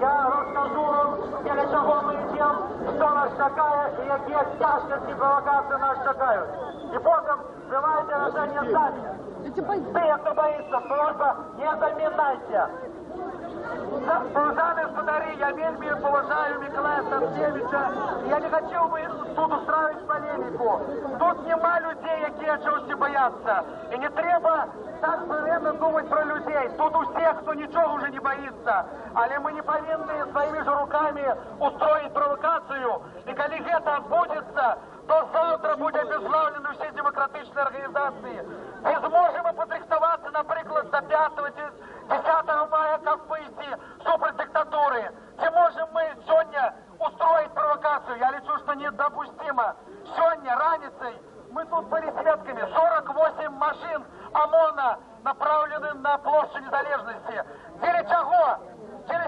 Я розкажу вам, для чого ми йдемо, що нас чекає і які тяжкості провокації нас чекають. І потім давайте рішення самі. Ти, хто боїться, просьба, не замінайся. Уважаемые господари, я вельми поважаю Миколая Станкевича. Я не хочу бы тут устраивать полемику. Тут нема людей, які чогось бояться. І не треба так время думать про людей. Тут у всех, хто нічого вже не боїться. Але ми не повинні своими же руками устроить провокацію. І коли це відбудеться, то завтра буде обезглавлено всі демократичні організації. Ми зможемо підрихтуватися, наприклад, до 5-10 мая, як вийти супер диктатури. Чи можемо ми сьогодні устроить провокацію? Я лечу, що недопустимо. Сьогодні, раницей, мы тут были свидками. 48 машин ОМОНа направлены на площадь Незалежности. Через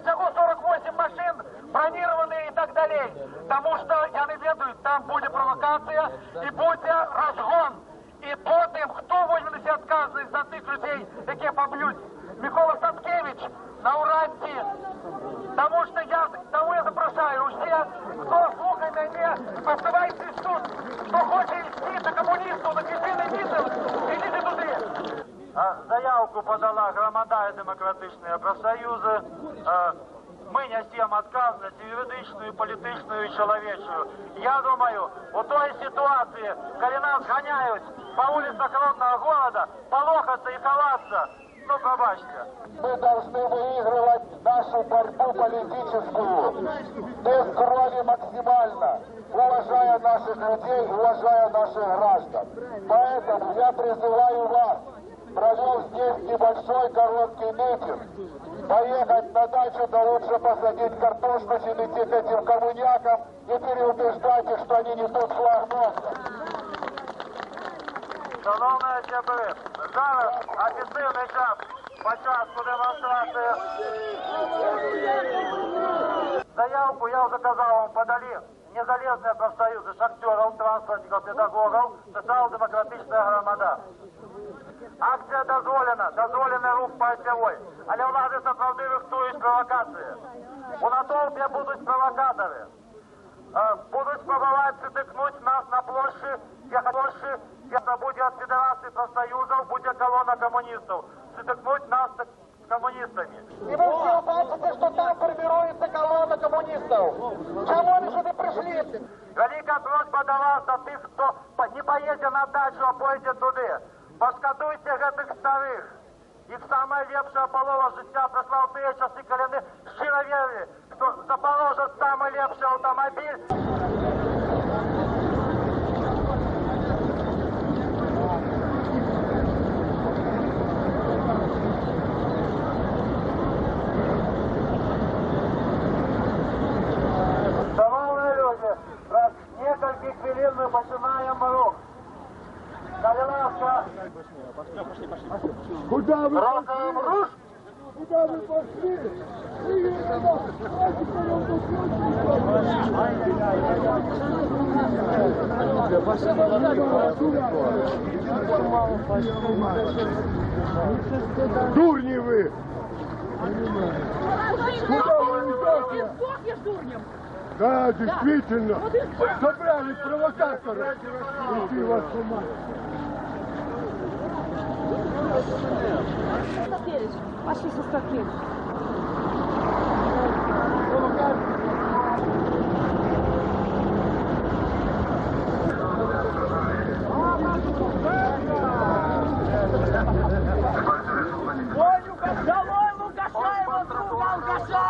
чего 48 машин бронированные и так далее. Потому что, я не ведаю, там будет провокация и будет разгон. І потім, хто возьме на себе відказність за тих людей, які поб'ють? Микола Станкевич на Уранці. Тому я запрошую усіх, хто слухає мене, оставайтесь тут. Хто хоче йти до комуністів, на кисийний мітинг, ідіть туди. Заявку подала громада демократичної профсоюзи. Ми несемо відповідальність юридичну, політичну і чоловічу. Я думаю, у той ситуації, коли нас ганяють по вулицях родного города, полохаться и ховаться, ну, пробачьте. Мы должны выигрывать нашу борьбу политическую, без крови максимально, уважая наших людей, уважая наших граждан. Поэтому я призываю вас, провел здесь небольшой короткий митинг, поехать на дачу, да лучше посадить картошку, чем идти к этим коммунякам и переубеждать их, что они не тут флаг носят. Шановне ТБ, зараз офіційний час початку демонстрації. Заявку, я вже казав вам, подали незалежні профсоюзи шахтерів, транспортників, педагогів, соціал-демократична громада. Акція дозволена, дозволений рух пальцевой, але влади справді рихтують провокації. У натовпі будуть провокатори. Будуть спробувати притикнути нас на площі, где буде від Федерації профсоюзів, буде колона комуністів. Притикнути нас з комуністами. І ви всі бачите, що там формирується колона комуністів. Чому вони сюди прийшли? Велика просьба до вас, до тих, хто не поїде на дачу, а поїде туди. Пошкодуйте гэтых старих. Їх найлепша полова життя пройшла в ті часи, коли вони щиро вірили, що Запорожець найлепший автомобіль. Шановні люди, раз несколько хвилин ми починаємо рух. Куда вы Рокаем руш! Куда вы пошли? Дурни вы! Да, действительно. Собрали провокатора. Иди вас с ума. Пошли со стаком. Ой, Лукаша, его друга, Лукаша!